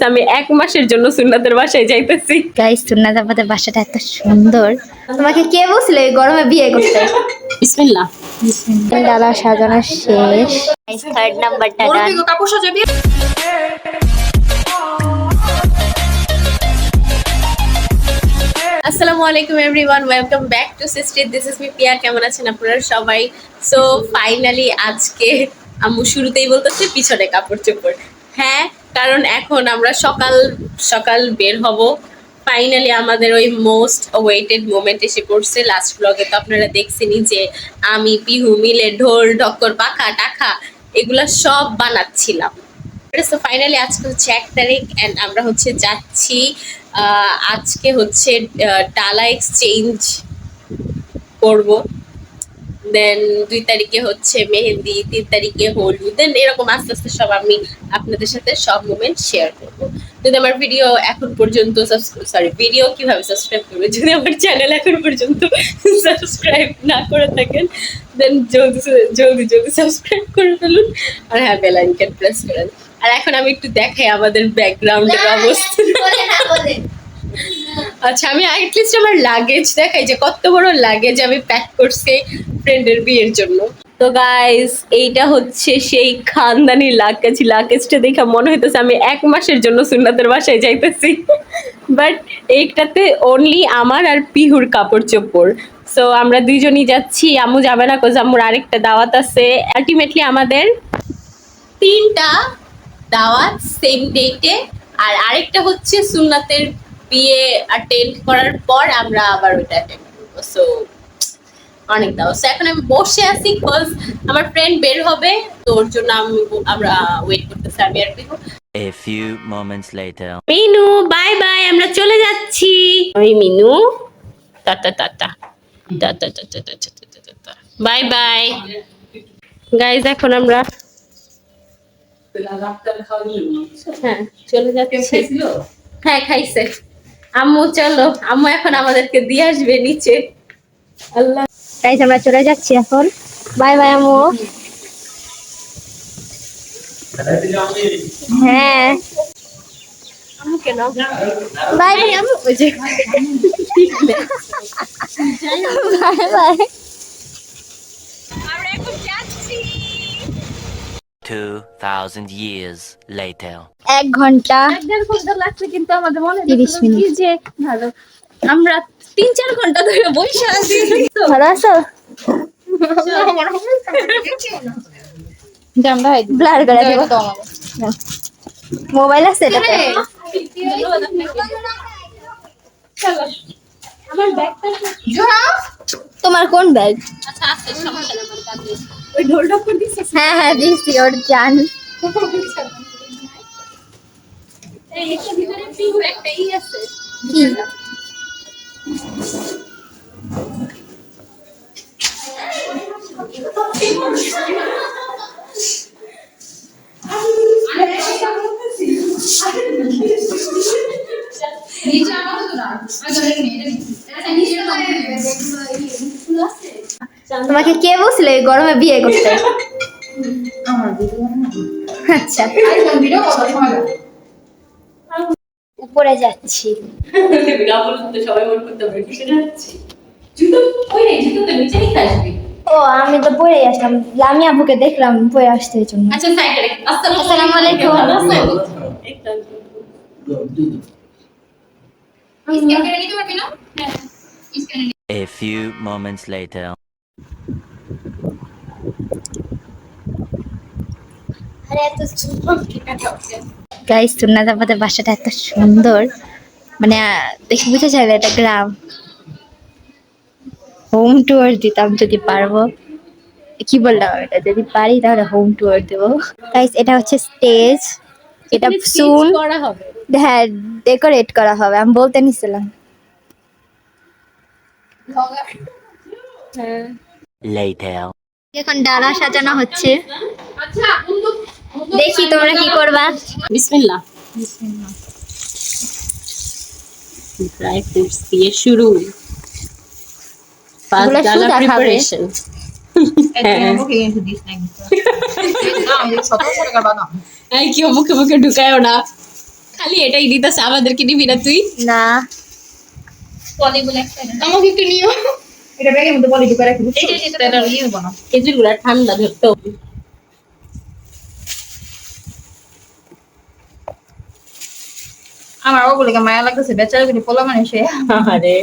আমি 1 মাসের জন্য সুন্নাতের বাসায় যাইতেছি। গাইস সুন্নাত আমাদের বাসাটা এত সুন্দর। তোমাকে কে বলছিল এই গরমে বিয়ে করতে? বিসমিল্লাহ। ডালা সাজানো শেষ। গাইস থার্ড নাম্বারটা ডান। কাপড় সাজাবি। আসসালামু আলাইকুম everyone, welcome back to sister. This is me Piya. কেমন আছেন আপনারা সবাই? সো ফাইনালি আজকে আম্মু শুরুতেই বলতেছে পিছনে কাপড় চোপড়। হ্যাঁ, কারণ এখন আমরা সকাল সকাল বের হব। ফাইনালি আমাদের ওই মোস্ট ওয়েটেড মোমেন্ট এসে পড়ছে। লাস্ট ব্লগে তো আপনারা দেখছেনই যে আমি পিহু মিলে ঢোল ঢক্কর পাখা টাখা এগুলা সব বানাচ্ছিলাম। সো ফাইনালি আজকে হচ্ছে 1 তারিখ অ্যান্ড আমরা হচ্ছে যাচ্ছি। আজকে হচ্ছে ডালা এক্সচেঞ্জ করব। দেন 2 তারিখে হচ্ছে মেহেন্দি, 3 তারিখে হলুদ, দেন এরকম আস্তে আস্তে সব আমি আপনাদের সাথে সব মোমেন্ট শেয়ার করব। যদি আমার ভিডিও এখন পর্যন্ত ভিডিও কিভাবে সাবস্ক্রাইব করবে, যদি আমার চ্যানেল এখন পর্যন্ত সাবস্ক্রাইব না করে থাকেন দেন জলদি জলদি জলদি সাবস্ক্রাইব করে ফেলুন আর হ্যাঁ বেল আইকন প্রেস করেন। আর এখন আমি একটু দেখাই আমাদের ব্যাকগ্রাউন্ডের অবস্থা। আচ্ছা, আমি অ্যাটলিস্ট আমার লাগেজ দেখাই যে কত বড় লাগেজ আমি প্যাক করছি ফ্রেন্ডের বিয়ের জন্য। তো গাইস এইটা হচ্ছে সেই খানদানি লাগেজ। লাগেজটা দেখে মনে হইতেছে আমি 1 মাসের জন্য সুন্নাতের বাসায় যাইতেছি। বাট এইটাতে অনলি আমার আর পিহুর কাপড় চোপড়। সো আমরা দুইজনই যাচ্ছি। আম্মু যাবে না, কোজ আম্মুর আরেকটা দাওয়াত আছে। আলটিমেটলি আমাদের 3টা দাওয়াত সেম ডেটে, আর আরেকটা হচ্ছে সুন্নাতের বিয়ে অ্যাটেন্ড করার পর আমরা আবার ওইটা অ্যাটেন্ড করবো। সো অনেক দাওয়াত। সো এখন আমি বসে আছি বিকজ আমার ফ্রেন্ড বের হবে, তো ওর জন্য আমরা ওয়েট করতেছি আমি আর Pihu. A few moments later. Minu bye bye, আমরা চলে যাচ্ছি। ওই মিনু টাটা টাটা টাটা টাটা টাটা বাই বাই। গাইজ এখন আমরা হ্যাঁ চলে যাচ্ছি। হ্যাঁ খাইছে আম্মু। চলো আম্মু এখন আমাদেরকে দিয়ে আসবে নিচে। আল্লাহ। গাইস আমরা চলে যাচ্ছি এখন। বাই বাই আম্মু। হ্যাঁ আম্মু কেন বাই বাই আম্মু। ওই যে বাই বাই। আমরা এখন যাচ্ছি। 2000 years later. 1 ঘন্টা 1.5 ঘন্টা লাগছে, কিন্তু আমাদের মনে 30 মিনিট। কি যে ভালো আমরা 3-4 ঘন্টা ধরে বসে আছি। ভালো আছো? ব্লার করে দেব। মোবাইল আছে এটাতে? আমার ব্যাগটা তোমার কোন ব্যাগ? আচ্ছা আছে, সমস্যা নেই, আমার কাছে ওই ঢোল ঢক্কর দিছিস। হ্যাঁ হ্যাঁ দিছি ওর জান। এই একটা ভিতরে পিহু একটা আছে কি? তোমাকে কে বলছিল এই গরমে বিয়ে করতে? আচ্ছা উপরে যাচ্ছি। সবাই মনে করতে পারে কিসে যাচ্ছি। জুতো ওই নেই, জুতো নিচে নিতে আসবি। ও আমি তো পরে আসলাম, আমি আব্বুকে দেখলাম পরে আসতে এই জন্য। আচ্ছা সাইডে রেখে। আসসালামু আলাইকুম। A few moments later. Guys সুন্নাত আমাদের বাসাটা এত সুন্দর, মানে দেখে বুঝা যায় এটা গ্রাম। হোম টুয়ার দিতাম যদি পারবো। কি বললাম, এটা যদি পারি তাহলে হোম টুয়ার দেবো। গাইস এটা হচ্ছে স্টেজ, এটা সুন করা হবে। হ্যাঁ ডেকোরেট করা হবে, আমি বলতে নিছিলাম। Later. এখন ডালা সাজানো হচ্ছে, দেখি তোমরা কি করবা। বিসমিল্লাহ। ড্রাই ফ্রুটস দিয়ে শুরু। ফার্স্ট এগুলো ডালা সুদা খাবে। প্রিপারেশন। এই কি মুখে মুখে ঢুকায়ও না। খালি এটাই দিতেছে, আমাদেরকে নিবি না তুই? না আমাকে একটু নিও। এটা ব্যাগের মধ্যে পলি ঢুকে রাখি। এটা নিয়ে নেবো না। খেজুর গুলা ঠান্ডা ধরতো। আমার ওগুলোকে মায়া লাগতেছে, বেচারা গুলি পোলা মানুষে আরে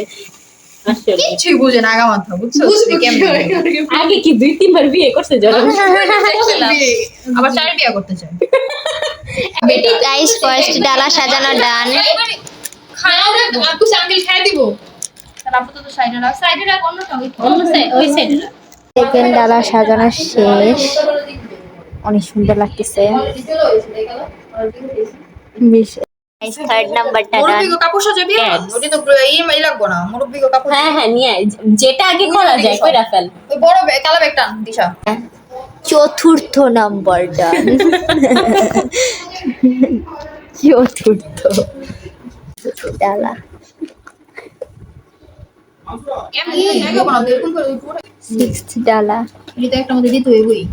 আসলে কিছুই বুঝে না আগা মাথা, বুঝছো? আগে কি 2-3 বার বিয়ে করছে জনম? আবার 4 বিয়া করতে চায়। গাইস ফার্স্ট ডালা সাজানো ডান। খাও না, আপু আঙ্কেল খাই দিব। তাহলে আপু তো সাইডে রাখ, সাইডে রাখ, অন্যটা অন্য সাইড, ওই সাইডে না। সেকেন্ড ডালা সাজানো শেষ, অনেক সুন্দর লাগতেছে। থার্ড নাম্বারটা ডান। মুরব্বিকে কাপড় সাজাবি? ওটা তো এই লাগবো না, মুরব্বিকে কাপড়। হ্যাঁ হ্যাঁ নিয়ে আয়। যেটা আগে করা যায় কইরা ফেল। ওই বড় কালো ব্যাগ টান দিশা। চতুর্থ নাম্বার ডান। চতুর্থ ডালা। জায়গা বানাও, এরকম করে উপরে। সিক্সথ ডালা। এটা একটা মধ্যে দিতে হইবই।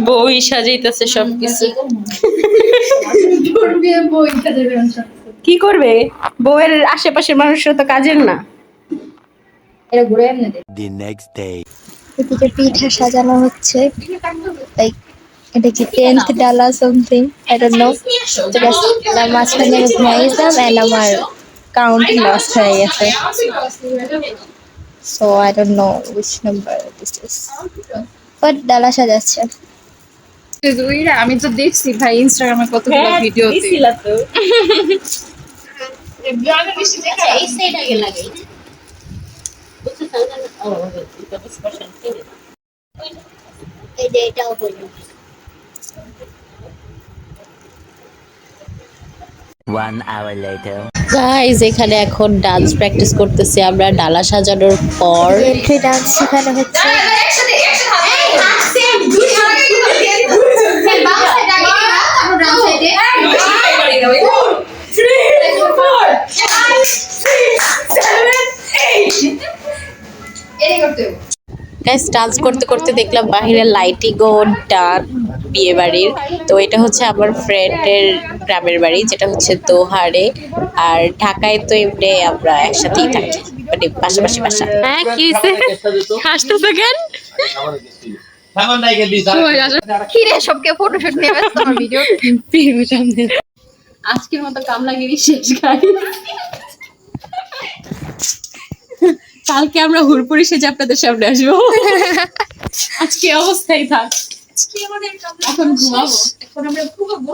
বউই সাজাইতেছে সবকিছু। মুরব্বিকে বই সাজাবে অনসন। কি করবে? বউয়ের আশেপাশের মানুষরা তো কাজের না। এটা ঘুরে এমনি দে। The next day. এদিকে পিঠা সাজানো হচ্ছে, লাইক এটা কি 10th ডালা সামথিং, আই ডোন্ট নো। মাঝখানে আমি ঘুমাই গেছিলাম এন্ড আমার কাউন্ট লস হয়ে গেছে, so I don't know which number this is. But ডালা সাজাচ্ছে। আমি তো দেখছি ভাই ইনস্টাগ্রামে কতগুলো ভিডিও দিছিলা তো। এই সাইড আগে লাগে। এই যে এটাও হলো। 1 hour later. গাইস এখানে এখন ডান্স প্র্যাকটিস করতেছি আমরা ডালা সাজানোর পর। এন্ট্রি ডান্স শেখানো হচ্ছে। গাইস ডান্স করতে করতে দেখলাম বাহিরে লাইটিং ও ডান বিয়ে বাড়ির। তো এটা হচ্ছে আমার ফ্রেন্ডের গ্রামের বাড়ি, যেটা হচ্ছে দোহারে। আর ঢাকায় তো এমনি আমরা একসাথেই থাকি, মানে পাশাপাশি বাসা। হ্যাঁ কি হাসতেছো কেন? কি রে সবকে ফটোশুট নিয়ে ব্যস্ত আমার ভিডিও। আজকের মতো কামলাগিরি শেষ গাই। কালকে আমরা হুড়পুরি সেজে আপনাদের সামনে আসবো। আজকে অবস্থায় থাক। আজকে আমাদের এখন ঘুমাবো। এখন আমরা ঘুমাবো।